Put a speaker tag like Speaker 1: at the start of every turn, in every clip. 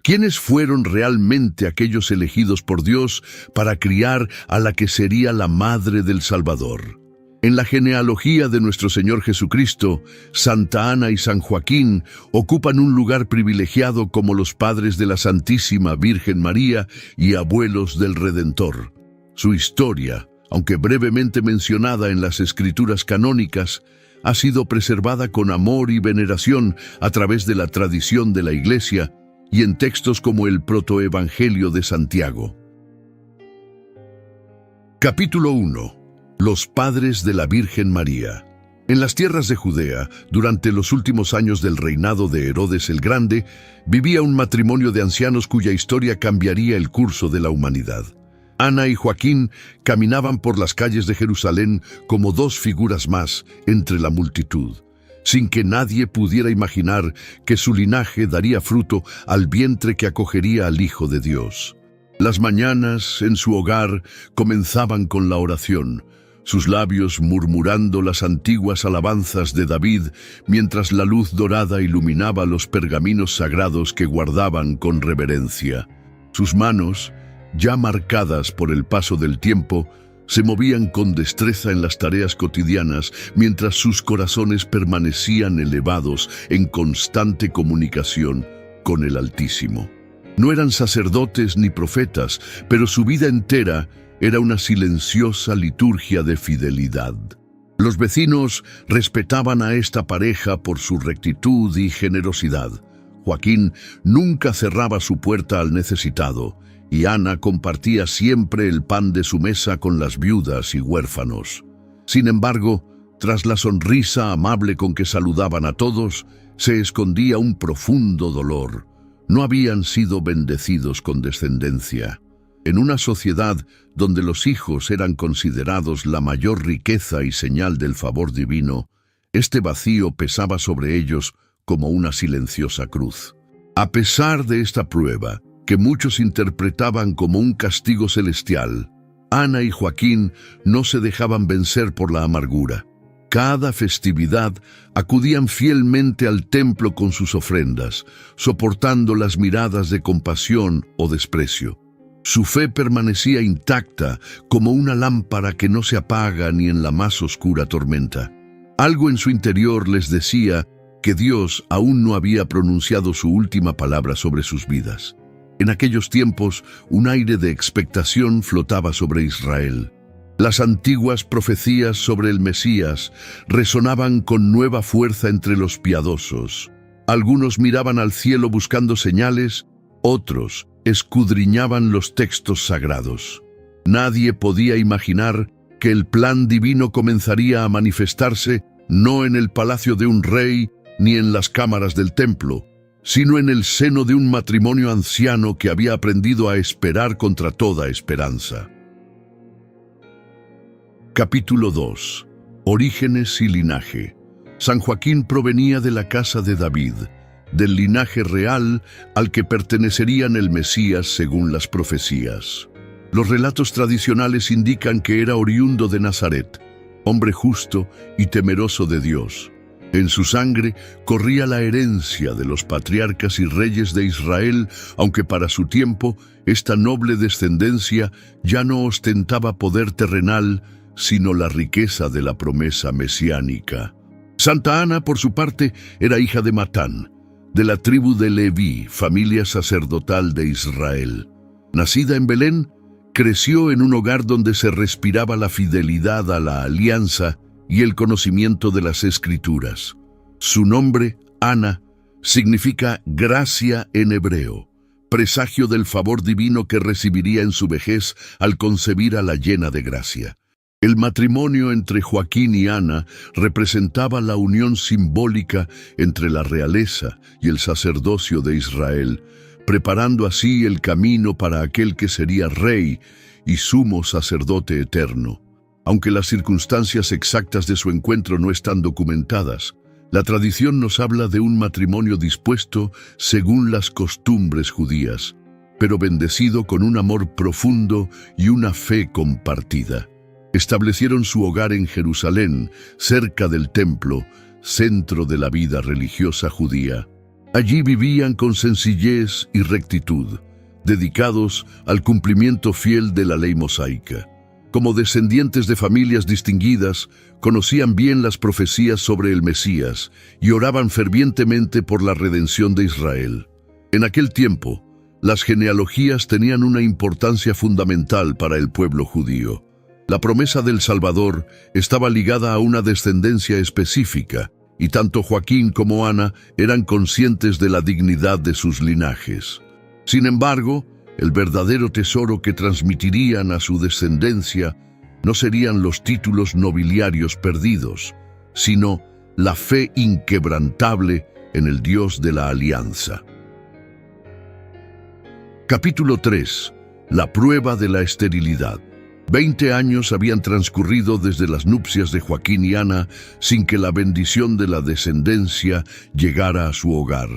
Speaker 1: ¿Quiénes fueron realmente aquellos elegidos por Dios para criar a la que sería la madre del Salvador? En la genealogía de nuestro Señor Jesucristo, Santa Ana y San Joaquín ocupan un lugar privilegiado como los padres de la Santísima Virgen María y abuelos del Redentor. Su historia, aunque brevemente mencionada en las escrituras canónicas, ha sido preservada con amor y veneración a través de la tradición de la Iglesia y en textos como el Protoevangelio de Santiago. Capítulo 1. Los padres de la Virgen María. En las tierras de Judea, durante los últimos años del reinado de Herodes el Grande, vivía un matrimonio de ancianos cuya historia cambiaría el curso de la humanidad. Ana y Joaquín caminaban por las calles de Jerusalén como dos figuras más entre la multitud, sin que nadie pudiera imaginar que su linaje daría fruto al vientre que acogería al Hijo de Dios. Las mañanas en su hogar comenzaban con la oración, sus labios murmurando las antiguas alabanzas de David, mientras la luz dorada iluminaba los pergaminos sagrados que guardaban con reverencia. Sus manos, ya marcadas por el paso del tiempo, se movían con destreza en las tareas cotidianas, mientras sus corazones permanecían elevados en constante comunicación con el Altísimo. No eran sacerdotes ni profetas, pero su vida entera era una silenciosa liturgia de fidelidad. Los vecinos respetaban a esta pareja por su rectitud y generosidad. Joaquín nunca cerraba su puerta al necesitado, y Ana compartía siempre el pan de su mesa con las viudas y huérfanos. Sin embargo, tras la sonrisa amable con que saludaban a todos, se escondía un profundo dolor. No habían sido bendecidos con descendencia. En una sociedad donde los hijos eran considerados la mayor riqueza y señal del favor divino, este vacío pesaba sobre ellos como una silenciosa cruz. A pesar de esta prueba, que muchos interpretaban como un castigo celestial, Ana y Joaquín no se dejaban vencer por la amargura. Cada festividad acudían fielmente al templo con sus ofrendas, soportando las miradas de compasión o desprecio. Su fe permanecía intacta como una lámpara que no se apaga ni en la más oscura tormenta. Algo en su interior les decía que Dios aún no había pronunciado su última palabra sobre sus vidas. En aquellos tiempos, un aire de expectación flotaba sobre Israel. Las antiguas profecías sobre el Mesías resonaban con nueva fuerza entre los piadosos. Algunos miraban al cielo buscando señales, otros escudriñaban los textos sagrados. Nadie podía imaginar que el plan divino comenzaría a manifestarse no en el palacio de un rey ni en las cámaras del templo, sino en el seno de un matrimonio anciano que había aprendido a esperar contra toda esperanza. Capítulo 2. Orígenes y linaje. San Joaquín provenía de la casa de David, del linaje real al que pertenecerían el Mesías según las profecías. Los relatos tradicionales indican que era oriundo de Nazaret, hombre justo y temeroso de Dios. En su sangre corría la herencia de los patriarcas y reyes de Israel, aunque para su tiempo esta noble descendencia ya no ostentaba poder terrenal, sino la riqueza de la promesa mesiánica. Santa Ana, por su parte, era hija de Matán, de la tribu de Leví, familia sacerdotal de Israel. Nacida en Belén, creció en un hogar donde se respiraba la fidelidad a la alianza y el conocimiento de las Escrituras. Su nombre, Ana, significa gracia en hebreo, presagio del favor divino que recibiría en su vejez al concebir a la llena de gracia. El matrimonio entre Joaquín y Ana representaba la unión simbólica entre la realeza y el sacerdocio de Israel, preparando así el camino para aquel que sería rey y sumo sacerdote eterno. Aunque las circunstancias exactas de su encuentro no están documentadas, la tradición nos habla de un matrimonio dispuesto según las costumbres judías, pero bendecido con un amor profundo y una fe compartida. Establecieron su hogar en Jerusalén, cerca del templo, centro de la vida religiosa judía. Allí vivían con sencillez y rectitud, dedicados al cumplimiento fiel de la ley mosaica. Como descendientes de familias distinguidas, conocían bien las profecías sobre el Mesías y oraban fervientemente por la redención de Israel. En aquel tiempo, las genealogías tenían una importancia fundamental para el pueblo judío. La promesa del Salvador estaba ligada a una descendencia específica, y tanto Joaquín como Ana eran conscientes de la dignidad de sus linajes. Sin embargo, el verdadero tesoro que transmitirían a su descendencia no serían los títulos nobiliarios perdidos, sino la fe inquebrantable en el Dios de la alianza. Capítulo 3. La prueba de la esterilidad. 20 años habían transcurrido desde las nupcias de Joaquín y Ana sin que la bendición de la descendencia llegara a su hogar.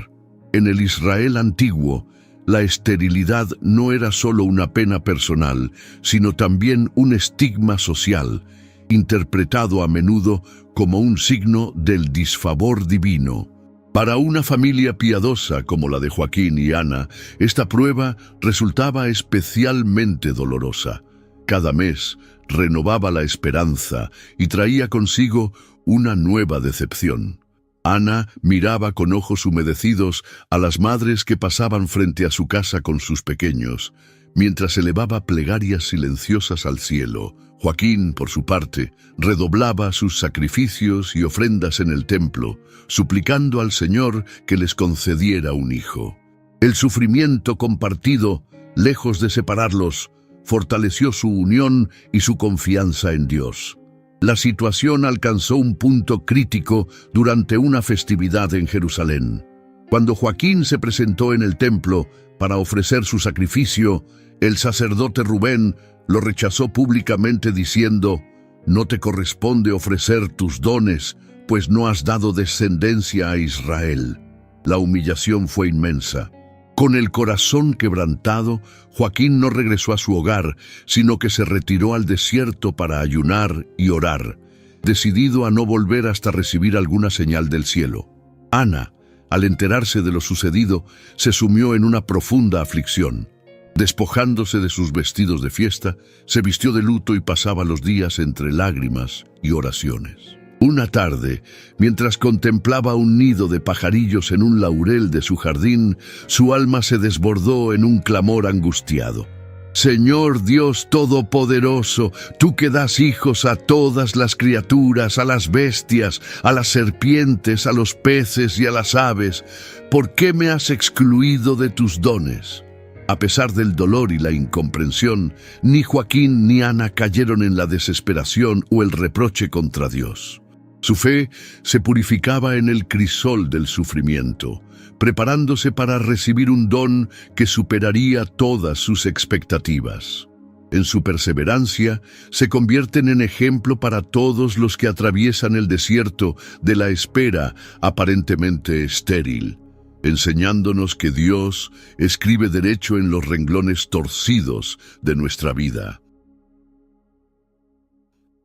Speaker 1: En el Israel antiguo, la esterilidad no era solo una pena personal, sino también un estigma social, interpretado a menudo como un signo del disfavor divino. Para una familia piadosa como la de Joaquín y Ana, esta prueba resultaba especialmente dolorosa. Cada mes renovaba la esperanza y traía consigo una nueva decepción. Ana miraba con ojos humedecidos a las madres que pasaban frente a su casa con sus pequeños, mientras elevaba plegarias silenciosas al cielo. Joaquín, por su parte, redoblaba sus sacrificios y ofrendas en el templo, suplicando al Señor que les concediera un hijo. El sufrimiento compartido, lejos de separarlos, fortaleció su unión y su confianza en Dios. La situación alcanzó un punto crítico durante una festividad en Jerusalén. Cuando Joaquín se presentó en el templo para ofrecer su sacrificio, el sacerdote Rubén lo rechazó públicamente diciendo: «No te corresponde ofrecer tus dones, pues no has dado descendencia a Israel». La humillación fue inmensa. Con el corazón quebrantado, Joaquín no regresó a su hogar, sino que se retiró al desierto para ayunar y orar, decidido a no volver hasta recibir alguna señal del cielo. Ana, al enterarse de lo sucedido, se sumió en una profunda aflicción. Despojándose de sus vestidos de fiesta, se vistió de luto y pasaba los días entre lágrimas y oraciones. Una tarde, mientras contemplaba un nido de pajarillos en un laurel de su jardín, su alma se desbordó en un clamor angustiado. «Señor Dios Todopoderoso, tú que das hijos a todas las criaturas, a las bestias, a las serpientes, a los peces y a las aves, ¿por qué me has excluido de tus dones?» A pesar del dolor y la incomprensión, ni Joaquín ni Ana cayeron en la desesperación o el reproche contra Dios. Su fe se purificaba en el crisol del sufrimiento, preparándose para recibir un don que superaría todas sus expectativas. En su perseverancia, se convierten en ejemplo para todos los que atraviesan el desierto de la espera aparentemente estéril, enseñándonos que Dios escribe derecho en los renglones torcidos de nuestra vida.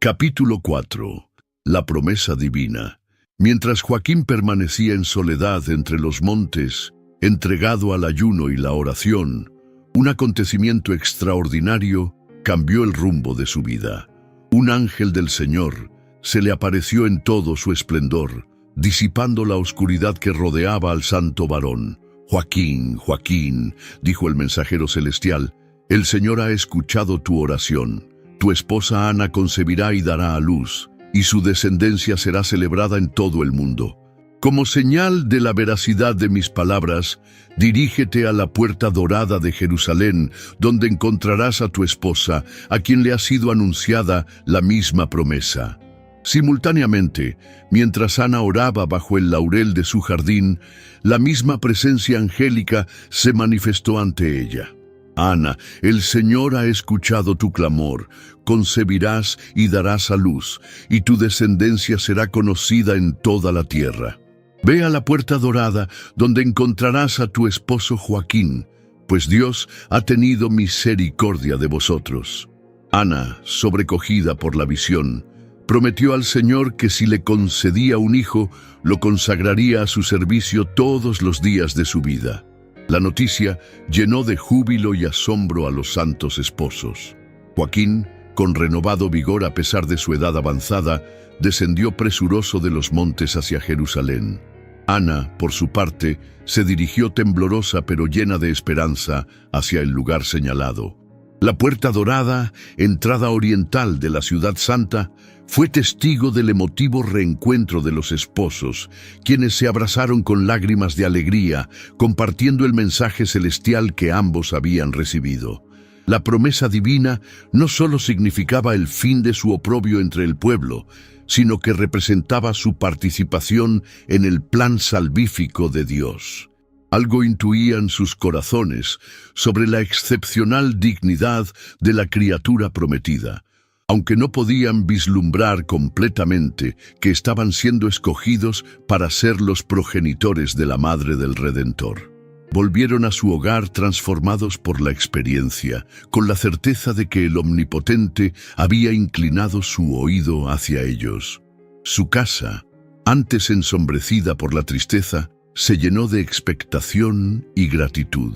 Speaker 1: Capítulo 4. La promesa divina. Mientras Joaquín permanecía en soledad entre los montes, entregado al ayuno y la oración, un acontecimiento extraordinario cambió el rumbo de su vida. Un ángel del Señor se le apareció en todo su esplendor, disipando la oscuridad que rodeaba al santo varón. «Joaquín, Joaquín», dijo el mensajero celestial, «el Señor ha escuchado tu oración. Tu esposa Ana concebirá y dará a luz, y su descendencia será celebrada en todo el mundo. Como señal de la veracidad de mis palabras, dirígete a la puerta dorada de Jerusalén, donde encontrarás a tu esposa, a quien le ha sido anunciada la misma promesa». Simultáneamente, mientras Ana oraba bajo el laurel de su jardín, la misma presencia angélica se manifestó ante ella. «Ana, el Señor ha escuchado tu clamor, concebirás y darás a luz, y tu descendencia será conocida en toda la tierra. Ve a la puerta dorada, donde encontrarás a tu esposo Joaquín, pues Dios ha tenido misericordia de vosotros». Ana, sobrecogida por la visión, Prometió al Señor que si le concedía un hijo, lo consagraría a su servicio todos los días de su vida. La noticia llenó de júbilo y asombro a los santos esposos. Joaquín, con renovado vigor a pesar de su edad avanzada, descendió presuroso de los montes hacia Jerusalén. Ana, por su parte, se dirigió temblorosa pero llena de esperanza hacia el lugar señalado. La puerta dorada, entrada oriental de la ciudad santa, fue testigo del emotivo reencuentro de los esposos, quienes se abrazaron con lágrimas de alegría, compartiendo el mensaje celestial que ambos habían recibido. La promesa divina no solo significaba el fin de su oprobio entre el pueblo, sino que representaba su participación en el plan salvífico de Dios. Algo intuían sus corazones sobre la excepcional dignidad de la criatura prometida, aunque no podían vislumbrar completamente que estaban siendo escogidos para ser los progenitores de la Madre del Redentor. Volvieron a su hogar transformados por la experiencia, con la certeza de que el Omnipotente había inclinado su oído hacia ellos. Su casa, antes ensombrecida por la tristeza, se llenó de expectación y gratitud.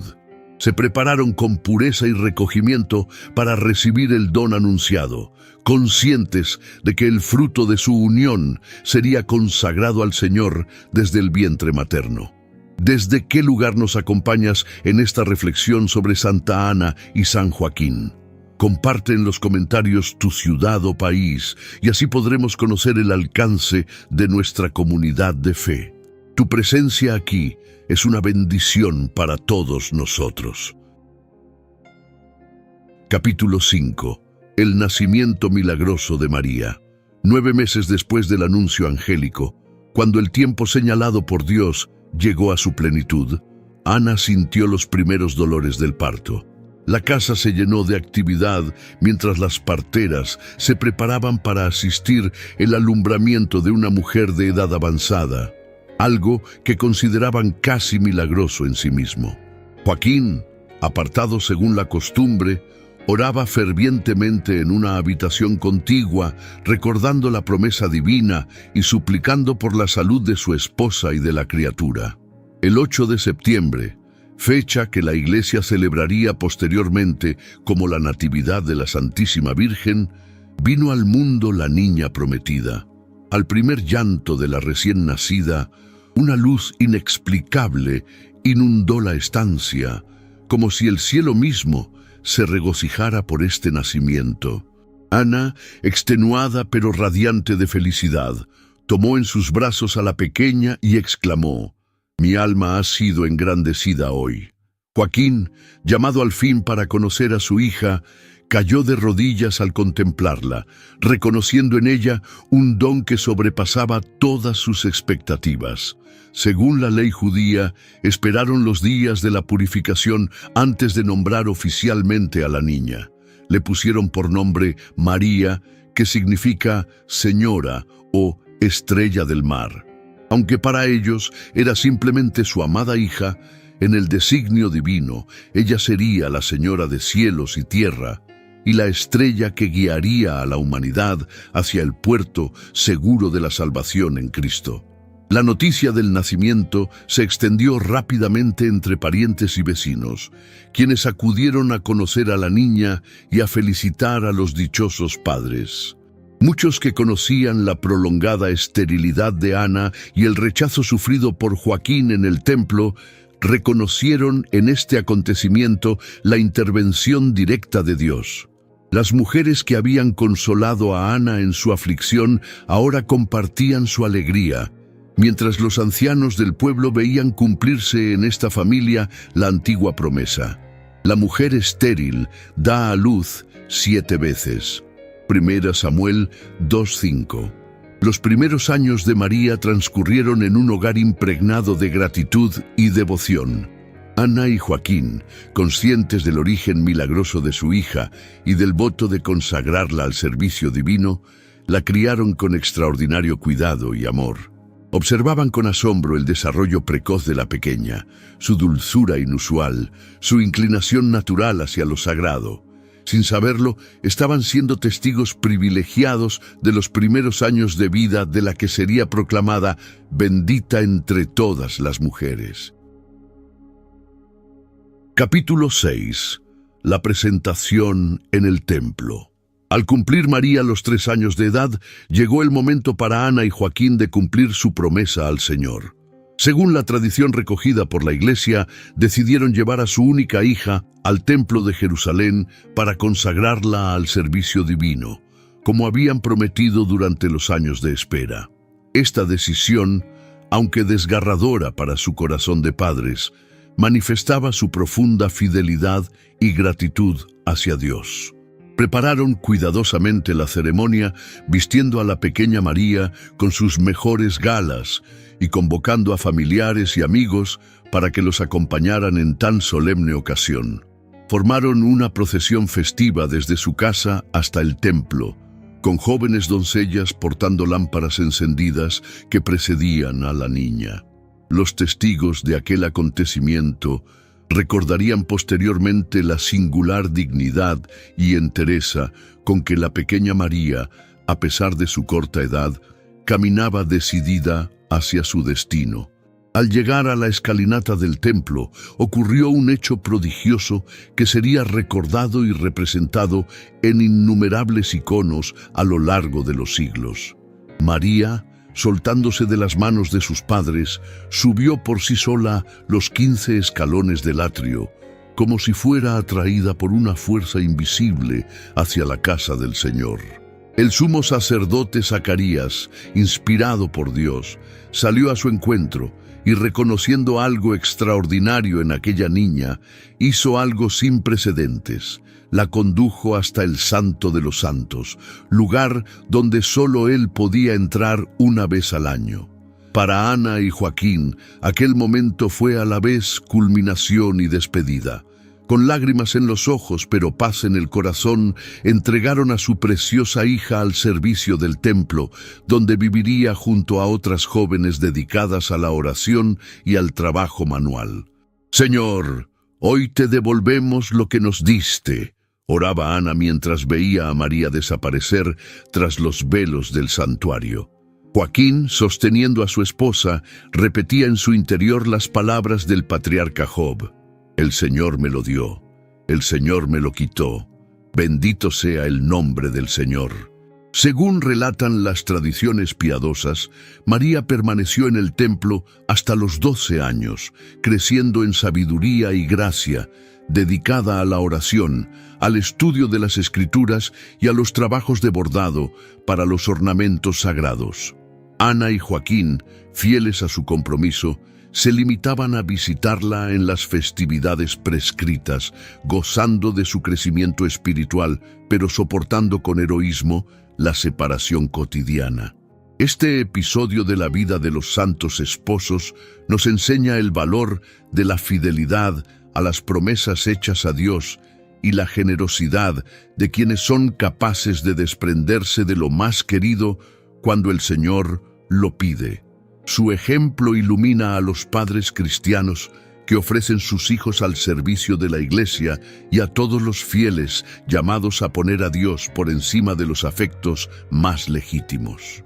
Speaker 1: Se prepararon con pureza y recogimiento para recibir el don anunciado, conscientes de que el fruto de su unión sería consagrado al Señor desde el vientre materno. ¿Desde qué lugar nos acompañas en esta reflexión sobre Santa Ana y San Joaquín? Comparte en los comentarios tu ciudad o país y así podremos conocer el alcance de nuestra comunidad de fe. Tu presencia aquí es una bendición para todos nosotros. Capítulo 5. El nacimiento milagroso de María. 9 meses después del anuncio angélico, cuando el tiempo señalado por Dios llegó a su plenitud, Ana sintió los primeros dolores del parto. La casa se llenó de actividad mientras las parteras se preparaban para asistir el alumbramiento de una mujer de edad avanzada, algo que consideraban casi milagroso en sí mismo. Joaquín, apartado según la costumbre, oraba fervientemente en una habitación contigua, recordando la promesa divina y suplicando por la salud de su esposa y de la criatura. El 8 de septiembre, fecha que la Iglesia celebraría posteriormente como la Natividad de la Santísima Virgen, vino al mundo la niña prometida. Al primer llanto de la recién nacida, una luz inexplicable inundó la estancia, como si el cielo mismo se regocijara por este nacimiento. Ana, extenuada pero radiante de felicidad, tomó en sus brazos a la pequeña y exclamó: «Mi alma ha sido engrandecida hoy». Joaquín, llamado al fin para conocer a su hija, cayó de rodillas al contemplarla, reconociendo en ella un don que sobrepasaba todas sus expectativas. Según la ley judía, esperaron los días de la purificación antes de nombrar oficialmente a la niña. Le pusieron por nombre María, que significa señora o estrella del mar. Aunque para ellos era simplemente su amada hija, en el designio divino, ella sería la señora de cielos y tierra, y la estrella que guiaría a la humanidad hacia el puerto seguro de la salvación en Cristo. La noticia del nacimiento se extendió rápidamente entre parientes y vecinos, quienes acudieron a conocer a la niña y a felicitar a los dichosos padres. Muchos que conocían la prolongada esterilidad de Ana y el rechazo sufrido por Joaquín en el templo, reconocieron en este acontecimiento la intervención directa de Dios. Las mujeres que habían consolado a Ana en su aflicción ahora compartían su alegría, mientras los ancianos del pueblo veían cumplirse en esta familia la antigua promesa. La mujer estéril da a luz 7 veces. 1 Samuel 2:5. Los primeros años de María transcurrieron en un hogar impregnado de gratitud y devoción. Ana y Joaquín, conscientes del origen milagroso de su hija y del voto de consagrarla al servicio divino, la criaron con extraordinario cuidado y amor. Observaban con asombro el desarrollo precoz de la pequeña, su dulzura inusual, su inclinación natural hacia lo sagrado. Sin saberlo, estaban siendo testigos privilegiados de los primeros años de vida de la que sería proclamada bendita entre todas las mujeres. Capítulo 6. La presentación en el templo. Al cumplir María los 3 años de edad, llegó el momento para Ana y Joaquín de cumplir su promesa al Señor. Según la tradición recogida por la Iglesia, decidieron llevar a su única hija al Templo de Jerusalén para consagrarla al servicio divino, como habían prometido durante los años de espera. Esta decisión, aunque desgarradora para su corazón de padres, manifestaba su profunda fidelidad y gratitud hacia Dios. Prepararon cuidadosamente la ceremonia, vistiendo a la pequeña María con sus mejores galas y convocando a familiares y amigos para que los acompañaran en tan solemne ocasión. Formaron una procesión festiva desde su casa hasta el templo, con jóvenes doncellas portando lámparas encendidas que precedían a la niña. Los testigos de aquel acontecimiento recordarían posteriormente la singular dignidad y entereza con que la pequeña María, a pesar de su corta edad, caminaba decidida hacia su destino. Al llegar a la escalinata del templo, ocurrió un hecho prodigioso que sería recordado y representado en innumerables iconos a lo largo de los siglos. María, soltándose de las manos de sus padres, subió por sí sola los 15 escalones del atrio, como si fuera atraída por una fuerza invisible hacia la casa del Señor. El sumo sacerdote Zacarías, inspirado por Dios, salió a su encuentro y, reconociendo algo extraordinario en aquella niña, hizo algo sin precedentes. La condujo hasta el Santo de los Santos, lugar donde solo él podía entrar una vez al año. Para Ana y Joaquín, aquel momento fue a la vez culminación y despedida. Con lágrimas en los ojos, pero paz en el corazón, entregaron a su preciosa hija al servicio del templo, donde viviría junto a otras jóvenes dedicadas a la oración y al trabajo manual. «Señor, hoy te devolvemos lo que nos diste», oraba Ana mientras veía a María desaparecer tras los velos del santuario. Joaquín, sosteniendo a su esposa, repetía en su interior las palabras del patriarca Job: «El Señor me lo dio, el Señor me lo quitó, bendito sea el nombre del Señor». Según relatan las tradiciones piadosas, María permaneció en el templo hasta los 12 años, creciendo en sabiduría y gracia, dedicada a la oración, al estudio de las Escrituras y a los trabajos de bordado para los ornamentos sagrados. Ana y Joaquín, fieles a su compromiso, se limitaban a visitarla en las festividades prescritas, gozando de su crecimiento espiritual, pero soportando con heroísmo la separación cotidiana. Este episodio de la vida de los santos esposos nos enseña el valor de la fidelidad a las promesas hechas a Dios y la generosidad de quienes son capaces de desprenderse de lo más querido cuando el Señor lo pide. Su ejemplo ilumina a los padres cristianos que ofrecen sus hijos al servicio de la Iglesia y a todos los fieles llamados a poner a Dios por encima de los afectos más legítimos.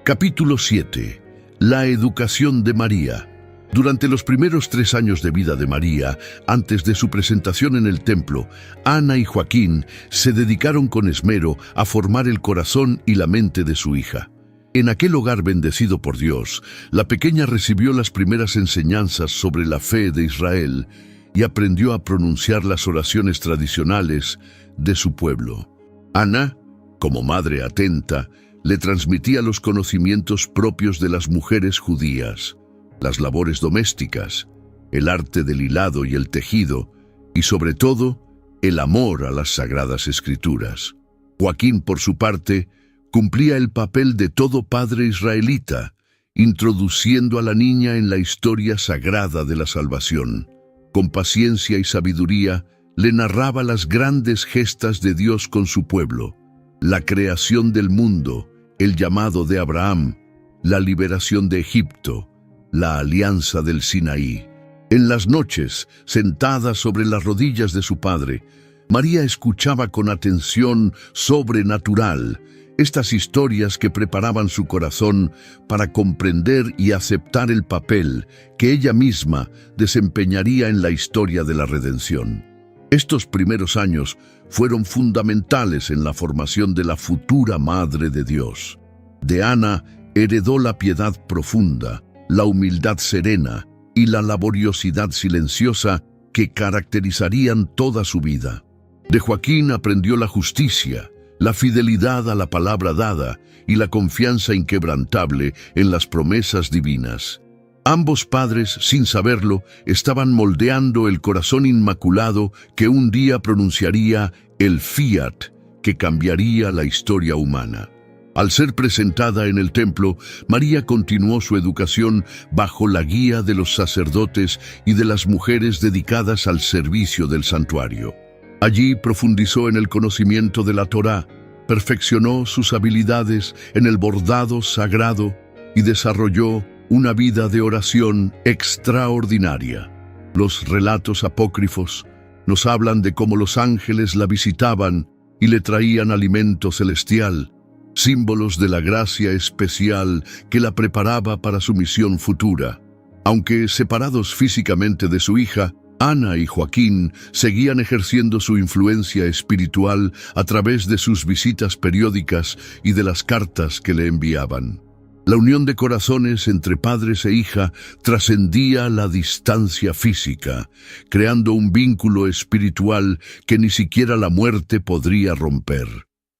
Speaker 1: Capítulo 7. La educación de María. Durante los primeros 3 años de vida de María, antes de su presentación en el templo, Ana y Joaquín se dedicaron con esmero a formar el corazón y la mente de su hija. En aquel hogar bendecido por Dios, la pequeña recibió las primeras enseñanzas sobre la fe de Israel y aprendió a pronunciar las oraciones tradicionales de su pueblo. Ana, como madre atenta, le transmitía los conocimientos propios de las mujeres judías, las labores domésticas, el arte del hilado y el tejido, y sobre todo, el amor a las sagradas escrituras. Joaquín, por su parte, cumplía el papel de todo padre israelita, introduciendo a la niña en la historia sagrada de la salvación. Con paciencia y sabiduría, le narraba las grandes gestas de Dios con su pueblo, la creación del mundo, el llamado de Abraham, la liberación de Egipto, la alianza del Sinaí. En las noches, sentada sobre las rodillas de su padre, María escuchaba con atención sobrenatural estas historias que preparaban su corazón para comprender y aceptar el papel que ella misma desempeñaría en la historia de la redención. Estos primeros años fueron fundamentales en la formación de la futura Madre de Dios. De Ana heredó la piedad profunda, la humildad serena y la laboriosidad silenciosa que caracterizarían toda su vida. De Joaquín aprendió la justicia, la fidelidad a la palabra dada y la confianza inquebrantable en las promesas divinas. Ambos padres, sin saberlo, estaban moldeando el corazón inmaculado que un día pronunciaría el fiat que cambiaría la historia humana. Al ser presentada en el templo, María continuó su educación bajo la guía de los sacerdotes y de las mujeres dedicadas al servicio del santuario. Allí profundizó en el conocimiento de la Torá, perfeccionó sus habilidades en el bordado sagrado y desarrolló una vida de oración extraordinaria. Los relatos apócrifos nos hablan de cómo los ángeles la visitaban y le traían alimento celestial, símbolos de la gracia especial que la preparaba para su misión futura. Aunque separados físicamente de su hija, Ana y Joaquín seguían ejerciendo su influencia espiritual a través de sus visitas periódicas y de las cartas que le enviaban. La unión de corazones entre padres e hija trascendía la distancia física, creando un vínculo espiritual que ni siquiera la muerte podría romper.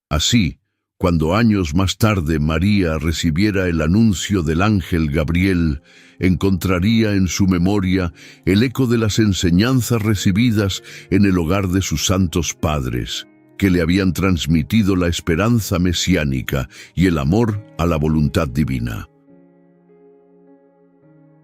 Speaker 1: Así, cuando años más tarde María recibiera el anuncio del ángel Gabriel, encontraría en su memoria el eco de las enseñanzas recibidas en el hogar de sus santos padres, que le habían transmitido la esperanza mesiánica y el amor a la voluntad divina.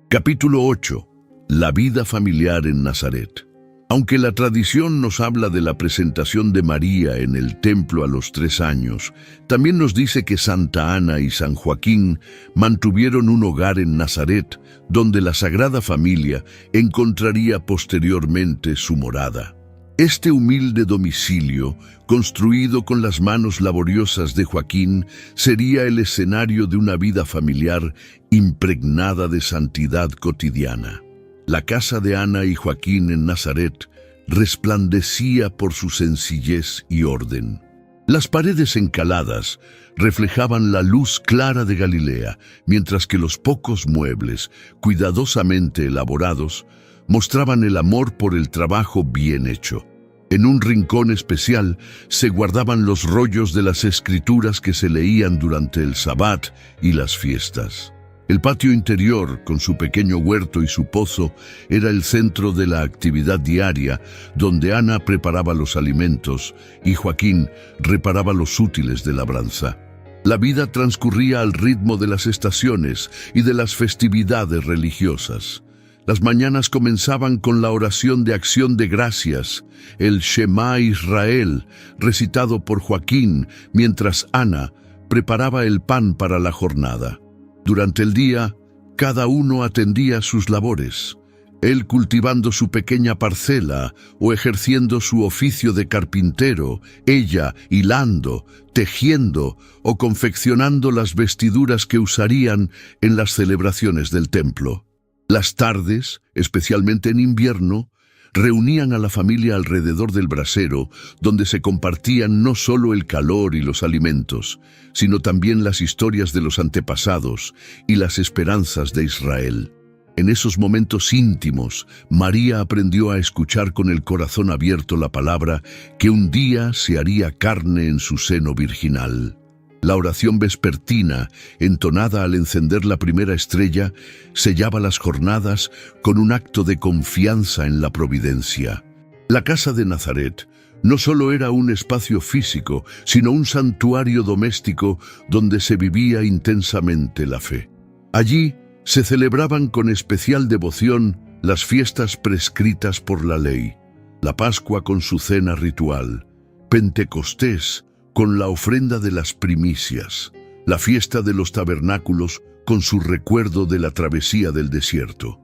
Speaker 1: Capítulo 8. La vida familiar en Nazaret. Aunque la tradición nos habla de la presentación de María en el templo a los 3 años, también nos dice que Santa Ana y San Joaquín mantuvieron un hogar en Nazaret, donde la Sagrada Familia encontraría posteriormente su morada. Este humilde domicilio, construido con las manos laboriosas de Joaquín, sería el escenario de una vida familiar impregnada de santidad cotidiana. La casa de Ana y Joaquín en Nazaret resplandecía por su sencillez y orden. Las paredes encaladas reflejaban la luz clara de Galilea, mientras que los pocos muebles, cuidadosamente elaborados, mostraban el amor por el trabajo bien hecho. En un rincón especial se guardaban los rollos de las escrituras que se leían durante el Sabbat y las fiestas. El patio interior, con su pequeño huerto y su pozo, era el centro de la actividad diaria, donde Ana preparaba los alimentos y Joaquín reparaba los útiles de labranza. La vida transcurría al ritmo de las estaciones y de las festividades religiosas. Las mañanas comenzaban con la oración de acción de gracias, el Shema Israel, recitado por Joaquín, mientras Ana preparaba el pan para la jornada. Durante el día, cada uno atendía sus labores, él cultivando su pequeña parcela o ejerciendo su oficio de carpintero, ella hilando, tejiendo o confeccionando las vestiduras que usarían en las celebraciones del templo. Las tardes, especialmente en invierno, reunían a la familia alrededor del brasero, donde se compartían no solo el calor y los alimentos, sino también las historias de los antepasados y las esperanzas de Israel. En esos momentos íntimos, María aprendió a escuchar con el corazón abierto la palabra que un día se haría carne en su seno virginal. La oración vespertina, entonada al encender la primera estrella, sellaba las jornadas con un acto de confianza en la providencia. La casa de Nazaret no solo era un espacio físico, sino un santuario doméstico donde se vivía intensamente la fe. Allí se celebraban con especial devoción las fiestas prescritas por la ley, la Pascua con su cena ritual, Pentecostés con la ofrenda de las primicias, la fiesta de los tabernáculos con su recuerdo de la travesía del desierto.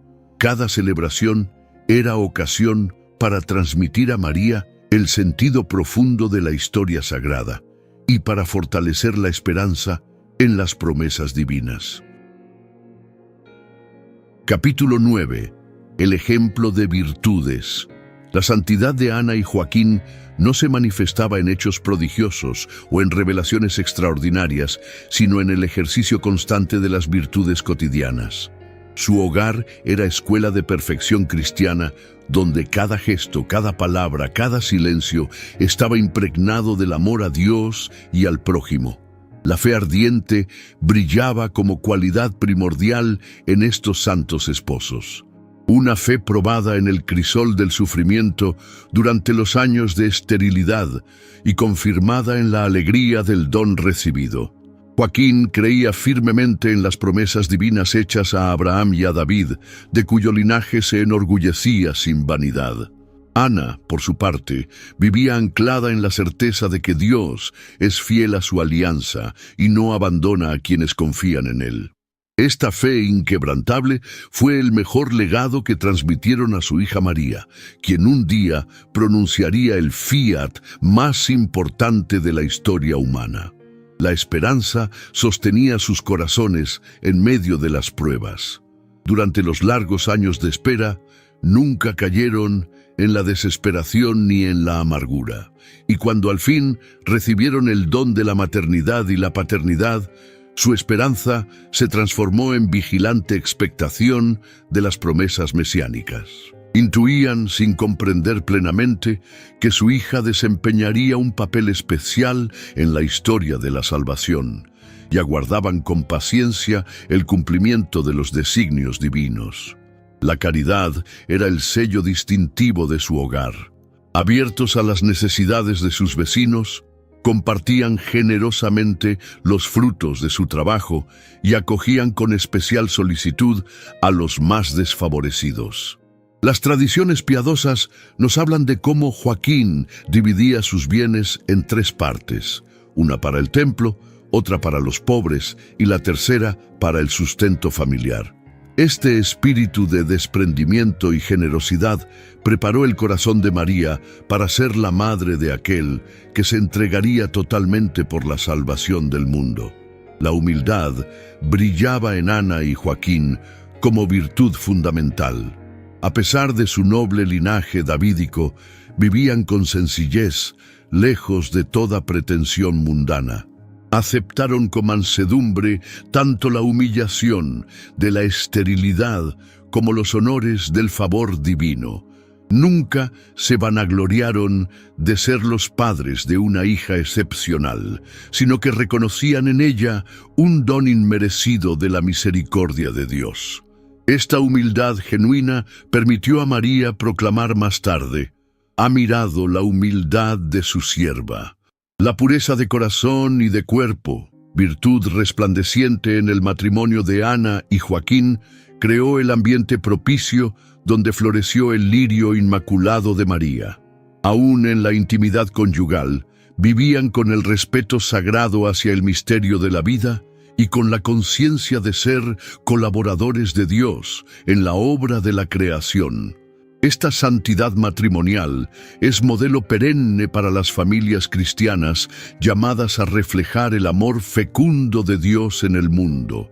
Speaker 1: cada celebración era ocasión para transmitir a María el sentido profundo de la historia sagrada y para fortalecer la esperanza en las promesas divinas. Capítulo 9. El ejemplo de virtudes. La santidad de Ana y Joaquín no se manifestaba en hechos prodigiosos o en revelaciones extraordinarias, sino en el ejercicio constante de las virtudes cotidianas. Su hogar era escuela de perfección cristiana, donde cada gesto, cada palabra, cada silencio estaba impregnado del amor a Dios y al prójimo. La fe ardiente brillaba como cualidad primordial en estos santos esposos. Una fe probada en el crisol del sufrimiento durante los años de esterilidad y confirmada en la alegría del don recibido. Joaquín creía firmemente en las promesas divinas hechas a Abraham y a David, de cuyo linaje se enorgullecía sin vanidad. Ana, por su parte, vivía anclada en la certeza de que Dios es fiel a su alianza y no abandona a quienes confían en Él. Esta fe inquebrantable fue el mejor legado que transmitieron a su hija María, quien un día pronunciaría el fiat más importante de la historia humana. La esperanza sostenía sus corazones en medio de las pruebas. Durante los largos años de espera, nunca cayeron en la desesperación ni en la amargura. Y cuando al fin recibieron el don de la maternidad y la paternidad, su esperanza se transformó en vigilante expectación de las promesas mesiánicas. Intuían, sin comprender plenamente, que su hija desempeñaría un papel especial en la historia de la salvación, y aguardaban con paciencia el cumplimiento de los designios divinos. La caridad era el sello distintivo de su hogar. Abiertos a las necesidades de sus vecinos, compartían generosamente los frutos de su trabajo y acogían con especial solicitud a los más desfavorecidos. Las tradiciones piadosas nos hablan de cómo Joaquín dividía sus bienes en 3 partes, una para el templo, otra para los pobres y la tercera para el sustento familiar. Este espíritu de desprendimiento y generosidad preparó el corazón de María para ser la madre de aquel que se entregaría totalmente por la salvación del mundo. La humildad brillaba en Ana y Joaquín como virtud fundamental. A pesar de su noble linaje davídico, vivían con sencillez, lejos de toda pretensión mundana. Aceptaron con mansedumbre tanto la humillación de la esterilidad como los honores del favor divino. Nunca se vanagloriaron de ser los padres de una hija excepcional, sino que reconocían en ella un don inmerecido de la misericordia de Dios. Esta humildad genuina permitió a María proclamar más tarde: «Ha mirado la humildad de su sierva». La pureza de corazón y de cuerpo, virtud resplandeciente en el matrimonio de Ana y Joaquín, creó el ambiente propicio donde floreció el lirio inmaculado de María. Aún en la intimidad conyugal, vivían con el respeto sagrado hacia el misterio de la vida y con la conciencia de ser colaboradores de Dios en la obra de la creación. Esta santidad matrimonial es modelo perenne para las familias cristianas llamadas a reflejar el amor fecundo de Dios en el mundo.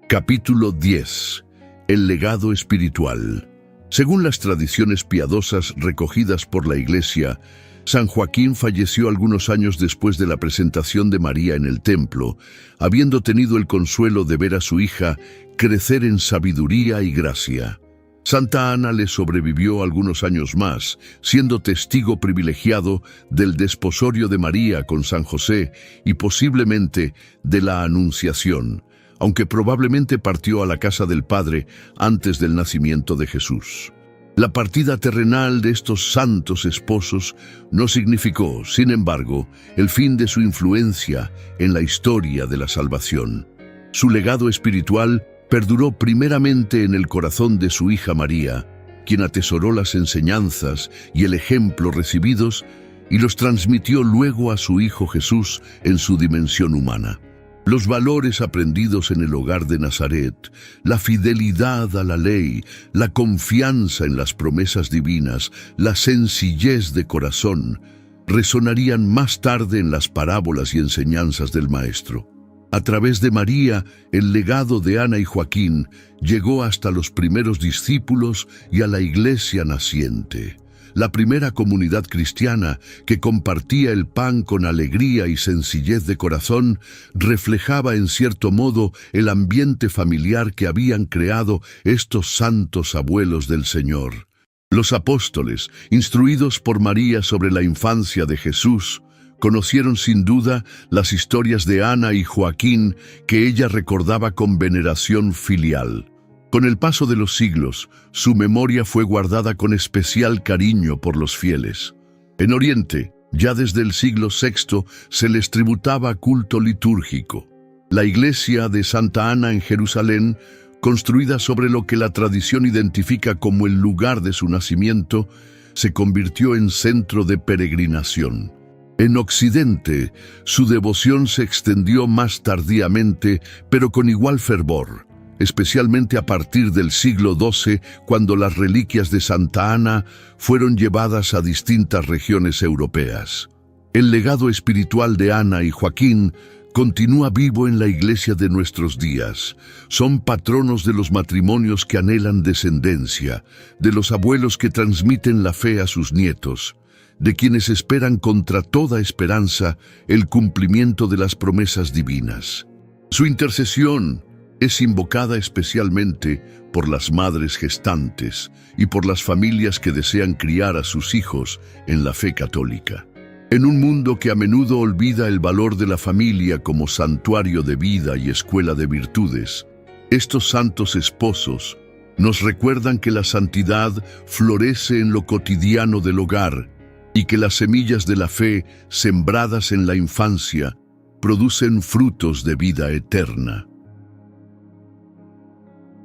Speaker 1: Capítulo 10. El legado espiritual. Según las tradiciones piadosas recogidas por la Iglesia, San Joaquín falleció algunos años después de la presentación de María en el templo, habiendo tenido el consuelo de ver a su hija crecer en sabiduría y gracia. Santa Ana le sobrevivió algunos años más, siendo testigo privilegiado del desposorio de María con San José y posiblemente de la Anunciación, aunque probablemente partió a la casa del Padre antes del nacimiento de Jesús. La partida terrenal de estos santos esposos no significó, sin embargo, el fin de su influencia en la historia de la salvación. Su legado espiritual perduró primeramente en el corazón de su hija María, quien atesoró las enseñanzas y el ejemplo recibidos y los transmitió luego a su Hijo Jesús en su dimensión humana. Los valores aprendidos en el hogar de Nazaret, la fidelidad a la ley, la confianza en las promesas divinas, la sencillez de corazón, resonarían más tarde en las parábolas y enseñanzas del Maestro. A través de María, el legado de Ana y Joaquín llegó hasta los primeros discípulos y a la iglesia naciente. La primera comunidad cristiana que compartía el pan con alegría y sencillez de corazón reflejaba en cierto modo el ambiente familiar que habían creado estos santos abuelos del Señor. Los apóstoles, instruidos por María sobre la infancia de Jesús, conocieron sin duda las historias de Ana y Joaquín que ella recordaba con veneración filial. Con el paso de los siglos, su memoria fue guardada con especial cariño por los fieles. En Oriente, ya desde el siglo VI, se les tributaba culto litúrgico. La iglesia de Santa Ana en Jerusalén, construida sobre lo que la tradición identifica como el lugar de su nacimiento, se convirtió en centro de peregrinación. En Occidente, su devoción se extendió más tardíamente, pero con igual fervor, especialmente a partir del siglo XII, cuando las reliquias de Santa Ana fueron llevadas a distintas regiones europeas. El legado espiritual de Ana y Joaquín continúa vivo en la iglesia de nuestros días. Son patronos de los matrimonios que anhelan descendencia, de los abuelos que transmiten la fe a sus nietos, de quienes esperan contra toda esperanza el cumplimiento de las promesas divinas. Su intercesión es invocada especialmente por las madres gestantes y por las familias que desean criar a sus hijos en la fe católica. En un mundo que a menudo olvida el valor de la familia como santuario de vida y escuela de virtudes, estos santos esposos nos recuerdan que la santidad florece en lo cotidiano del hogar y que las semillas de la fe, sembradas en la infancia, producen frutos de vida eterna.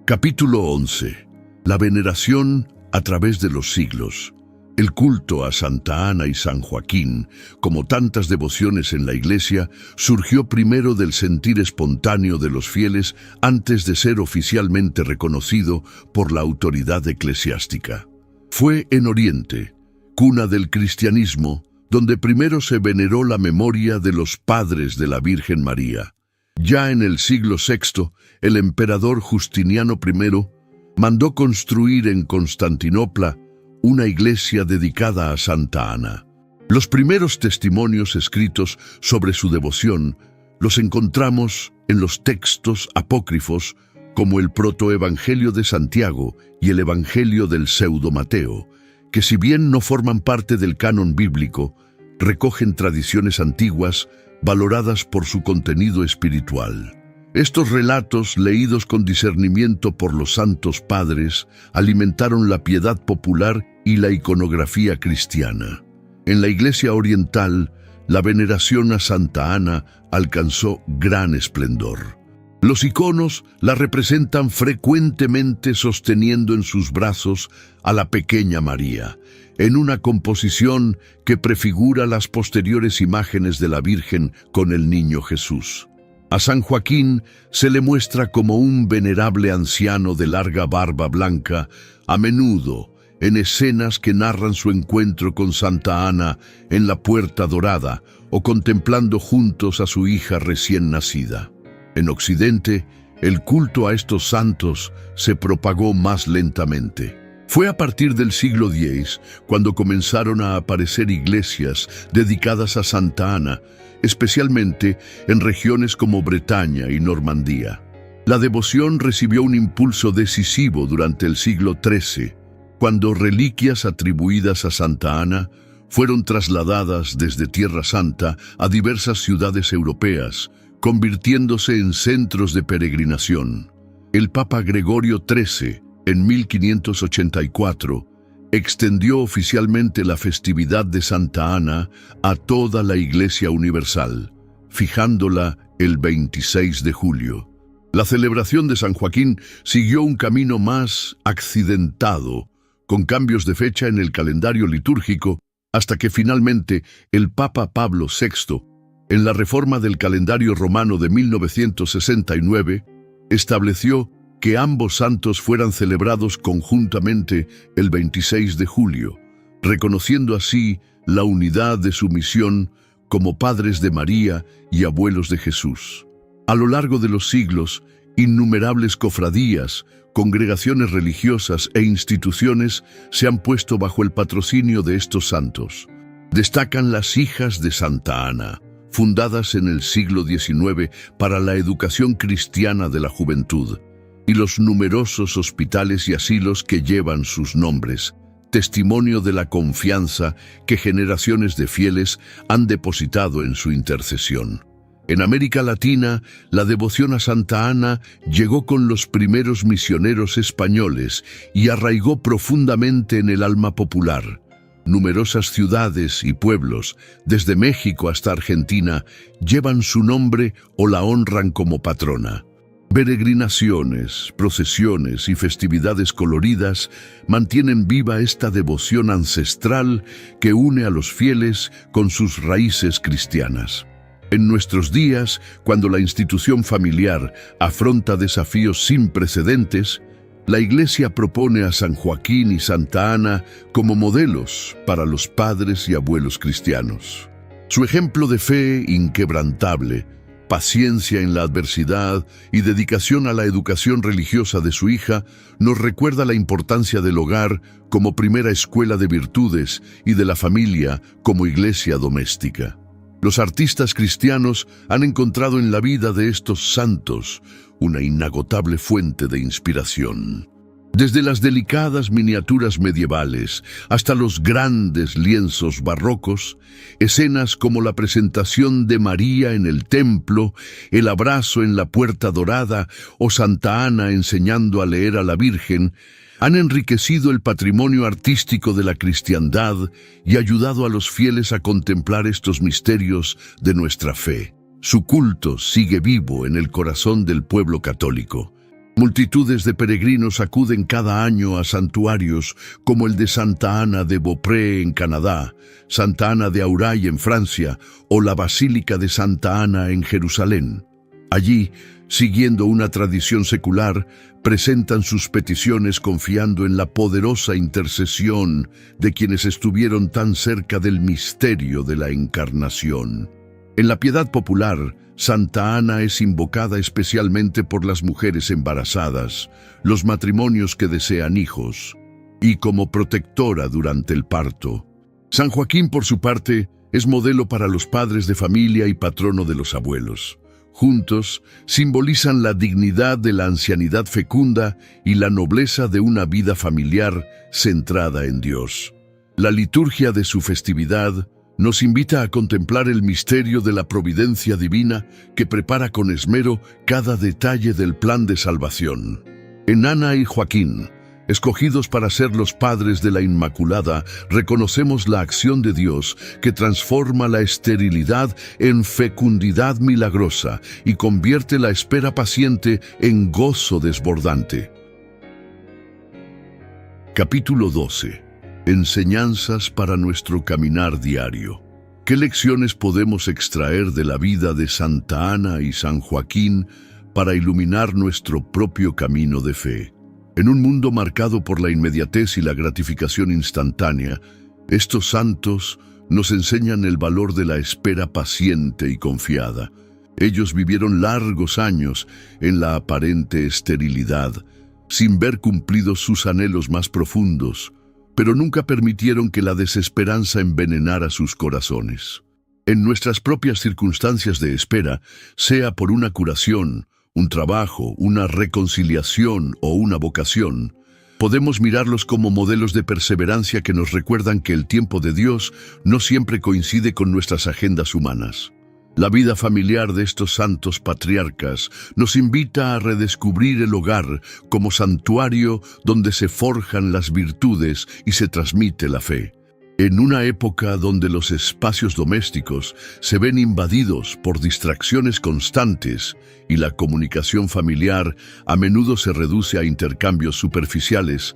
Speaker 1: Capítulo 11. La veneración a través de los siglos. El culto a Santa Ana y San Joaquín, como tantas devociones en la Iglesia, surgió primero del sentir espontáneo de los fieles antes de ser oficialmente reconocido por la autoridad eclesiástica. Fue en Oriente, cuna del cristianismo, donde primero se veneró la memoria de los padres de la Virgen María. Ya en el siglo VI, el emperador Justiniano I mandó construir en Constantinopla una iglesia dedicada a Santa Ana. Los primeros testimonios escritos sobre su devoción los encontramos en los textos apócrifos como el Protoevangelio de Santiago y el Evangelio del Pseudo Mateo, que si bien no forman parte del canon bíblico, recogen tradiciones antiguas valoradas por su contenido espiritual. Estos relatos, leídos con discernimiento por los santos padres, alimentaron la piedad popular y la iconografía cristiana. En la Iglesia oriental, la veneración a Santa Ana alcanzó gran esplendor. Los iconos la representan frecuentemente sosteniendo en sus brazos a la pequeña María, en una composición que prefigura las posteriores imágenes de la Virgen con el niño Jesús. A San Joaquín se le muestra como un venerable anciano de larga barba blanca, a menudo en escenas que narran su encuentro con Santa Ana en la Puerta Dorada o contemplando juntos a su hija recién nacida. En Occidente, el culto a estos santos se propagó más lentamente. Fue a partir del siglo X cuando comenzaron a aparecer iglesias dedicadas a Santa Ana, especialmente en regiones como Bretaña y Normandía. La devoción recibió un impulso decisivo durante el siglo XIII, cuando reliquias atribuidas a Santa Ana fueron trasladadas desde Tierra Santa a diversas ciudades europeas, convirtiéndose en centros de peregrinación. El Papa Gregorio XIII, en 1584, extendió oficialmente la festividad de Santa Ana a toda la Iglesia Universal, fijándola el 26 de julio. La celebración de San Joaquín siguió un camino más accidentado, con cambios de fecha en el calendario litúrgico, hasta que finalmente el Papa Pablo VI, en la reforma del calendario romano de 1969, estableció que ambos santos fueran celebrados conjuntamente el 26 de julio, reconociendo así la unidad de su misión como padres de María y abuelos de Jesús. A lo largo de los siglos, innumerables cofradías, congregaciones religiosas e instituciones se han puesto bajo el patrocinio de estos santos. Destacan las Hijas de Santa Ana, fundadas en el siglo XIX para la educación cristiana de la juventud, y los numerosos hospitales y asilos que llevan sus nombres, testimonio de la confianza que generaciones de fieles han depositado en su intercesión. En América Latina, la devoción a Santa Ana llegó con los primeros misioneros españoles y arraigó profundamente en el alma popular. Numerosas ciudades y pueblos, desde México hasta Argentina, llevan su nombre o la honran como patrona. Peregrinaciones, procesiones y festividades coloridas mantienen viva esta devoción ancestral que une a los fieles con sus raíces cristianas. En nuestros días, cuando la institución familiar afronta desafíos sin precedentes, la Iglesia propone a San Joaquín y Santa Ana como modelos para los padres y abuelos cristianos. Su ejemplo de fe inquebrantable, paciencia en la adversidad y dedicación a la educación religiosa de su hija nos recuerda la importancia del hogar como primera escuela de virtudes y de la familia como iglesia doméstica. Los artistas cristianos han encontrado en la vida de estos santos una inagotable fuente de inspiración. Desde las delicadas miniaturas medievales hasta los grandes lienzos barrocos, escenas como la presentación de María en el templo, el abrazo en la Puerta Dorada o Santa Ana enseñando a leer a la Virgen, han enriquecido el patrimonio artístico de la cristiandad y ayudado a los fieles a contemplar estos misterios de nuestra fe. Su culto sigue vivo en el corazón del pueblo católico. Multitudes de peregrinos acuden cada año a santuarios como el de Santa Ana de Beaupré en Canadá, Santa Ana de Auray en Francia o la Basílica de Santa Ana en Jerusalén. Allí, siguiendo una tradición secular, presentan sus peticiones confiando en la poderosa intercesión de quienes estuvieron tan cerca del misterio de la Encarnación. En la piedad popular, Santa Ana es invocada especialmente por las mujeres embarazadas, los matrimonios que desean hijos, y como protectora durante el parto. San Joaquín, por su parte, es modelo para los padres de familia y patrono de los abuelos. Juntos, simbolizan la dignidad de la ancianidad fecunda y la nobleza de una vida familiar centrada en Dios. La liturgia de su festividad nos invita a contemplar el misterio de la providencia divina que prepara con esmero cada detalle del plan de salvación. En Ana y Joaquín, escogidos para ser los padres de la Inmaculada, reconocemos la acción de Dios que transforma la esterilidad en fecundidad milagrosa y convierte la espera paciente en gozo desbordante. Capítulo 12. Enseñanzas para nuestro caminar diario. ¿Qué lecciones podemos extraer de la vida de Santa Ana y San Joaquín para iluminar nuestro propio camino de fe? En un mundo marcado por la inmediatez y la gratificación instantánea, estos santos nos enseñan el valor de la espera paciente y confiada. Ellos vivieron largos años en la aparente esterilidad, sin ver cumplidos sus anhelos más profundos, pero nunca permitieron que la desesperanza envenenara sus corazones. En nuestras propias circunstancias de espera, sea por una curación, un trabajo, una reconciliación o una vocación, podemos mirarlos como modelos de perseverancia que nos recuerdan que el tiempo de Dios no siempre coincide con nuestras agendas humanas. La vida familiar de estos santos patriarcas nos invita a redescubrir el hogar como santuario donde se forjan las virtudes y se transmite la fe. En una época donde los espacios domésticos se ven invadidos por distracciones constantes y la comunicación familiar a menudo se reduce a intercambios superficiales,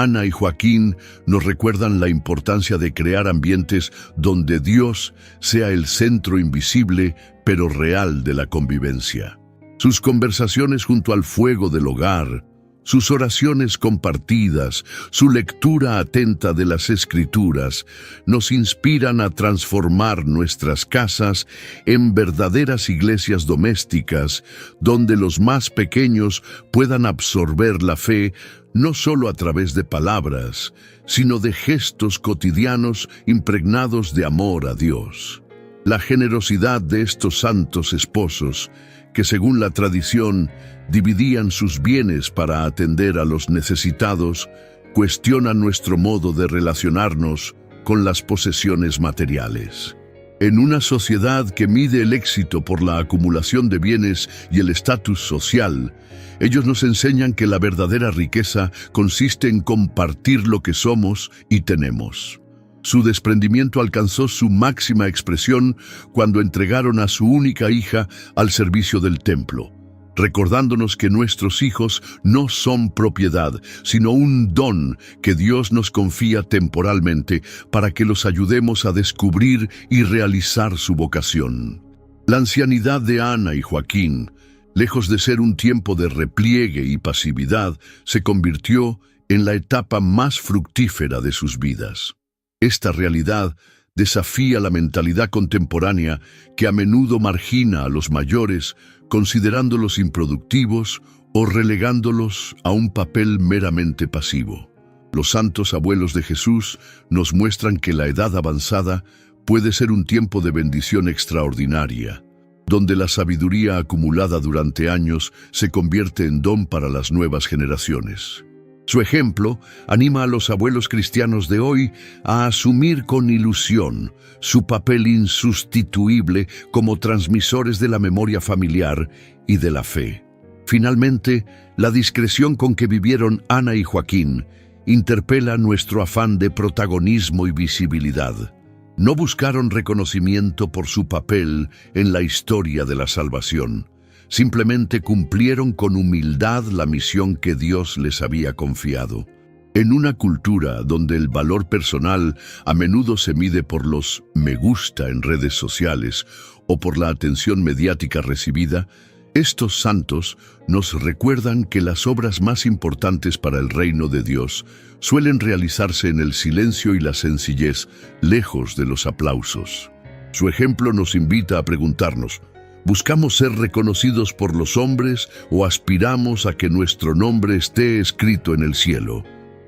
Speaker 1: Ana y Joaquín nos recuerdan la importancia de crear ambientes donde Dios sea el centro invisible pero real de la convivencia. Sus conversaciones junto al fuego del hogar, sus oraciones compartidas, su lectura atenta de las Escrituras, nos inspiran a transformar nuestras casas en verdaderas iglesias domésticas, donde los más pequeños puedan absorber la fe no solo a través de palabras, sino de gestos cotidianos impregnados de amor a Dios. La generosidad de estos santos esposos, que según la tradición dividían sus bienes para atender a los necesitados, cuestiona nuestro modo de relacionarnos con las posesiones materiales. En una sociedad que mide el éxito por la acumulación de bienes y el estatus social, ellos nos enseñan que la verdadera riqueza consiste en compartir lo que somos y tenemos. Su desprendimiento alcanzó su máxima expresión cuando entregaron a su única hija al servicio del templo, recordándonos que nuestros hijos no son propiedad, sino un don que Dios nos confía temporalmente para que los ayudemos a descubrir y realizar su vocación. La ancianidad de Ana y Joaquín, lejos de ser un tiempo de repliegue y pasividad, se convirtió en la etapa más fructífera de sus vidas. Esta realidad desafía la mentalidad contemporánea que a menudo margina a los mayores, considerándolos improductivos o relegándolos a un papel meramente pasivo. Los santos abuelos de Jesús nos muestran que la edad avanzada puede ser un tiempo de bendición extraordinaria, donde la sabiduría acumulada durante años se convierte en don para las nuevas generaciones. Su ejemplo anima a los abuelos cristianos de hoy a asumir con ilusión su papel insustituible como transmisores de la memoria familiar y de la fe. Finalmente, la discreción con que vivieron Ana y Joaquín interpela nuestro afán de protagonismo y visibilidad. No buscaron reconocimiento por su papel en la historia de la salvación. Simplemente cumplieron con humildad la misión que Dios les había confiado. En una cultura donde el valor personal a menudo se mide por los me gusta en redes sociales o por la atención mediática recibida, estos santos nos recuerdan que las obras más importantes para el reino de Dios suelen realizarse en el silencio y la sencillez, lejos de los aplausos. Su ejemplo nos invita a preguntarnos: ¿buscamos ser reconocidos por los hombres o aspiramos a que nuestro nombre esté escrito en el cielo?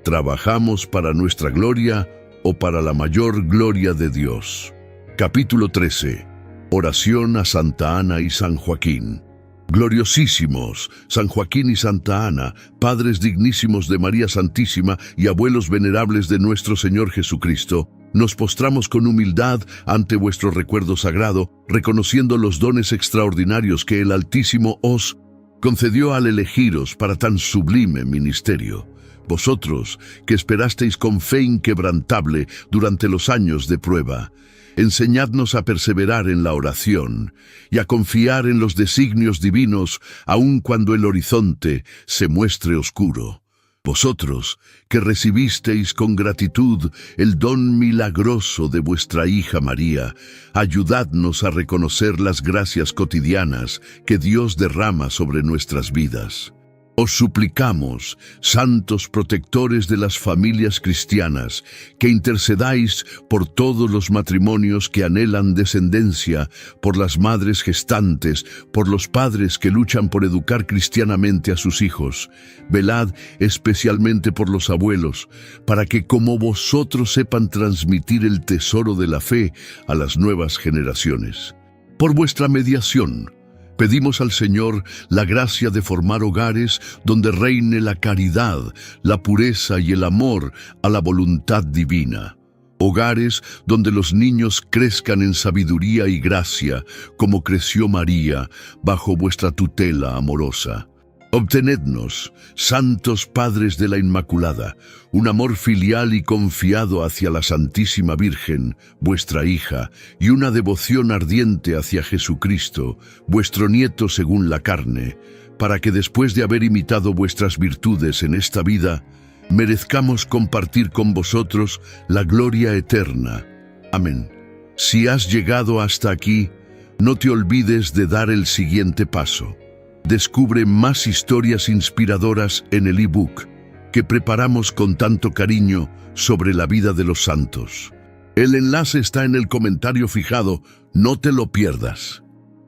Speaker 1: ¿Trabajamos para nuestra gloria o para la mayor gloria de Dios? Capítulo 13. Oración a Santa Ana y San Joaquín. Gloriosísimos San Joaquín y Santa Ana, padres dignísimos de María Santísima y abuelos venerables de nuestro Señor Jesucristo, nos postramos con humildad ante vuestro recuerdo sagrado, reconociendo los dones extraordinarios que el Altísimo os concedió al elegiros para tan sublime ministerio. Vosotros, que esperasteis con fe inquebrantable durante los años de prueba, enseñadnos a perseverar en la oración y a confiar en los designios divinos, aun cuando el horizonte se muestre oscuro. Vosotros, que recibisteis con gratitud el don milagroso de vuestra hija María, ayudadnos a reconocer las gracias cotidianas que Dios derrama sobre nuestras vidas. Os suplicamos, santos protectores de las familias cristianas, que intercedáis por todos los matrimonios que anhelan descendencia, por las madres gestantes, por los padres que luchan por educar cristianamente a sus hijos. Velad especialmente por los abuelos, para que como vosotros sepan transmitir el tesoro de la fe a las nuevas generaciones. Por vuestra mediación, pedimos al Señor la gracia de formar hogares donde reine la caridad, la pureza y el amor a la voluntad divina. Hogares donde los niños crezcan en sabiduría y gracia, como creció María, bajo vuestra tutela amorosa. Obtenednos, santos padres de la Inmaculada, un amor filial y confiado hacia la Santísima Virgen, vuestra hija, y una devoción ardiente hacia Jesucristo, vuestro nieto según la carne, para que después de haber imitado vuestras virtudes en esta vida, merezcamos compartir con vosotros la gloria eterna. Amén. Si has llegado hasta aquí, no te olvides de dar el siguiente paso. Descubre más historias inspiradoras en el ebook que preparamos con tanto cariño sobre la vida de los santos. El enlace está en el comentario fijado, no te lo pierdas.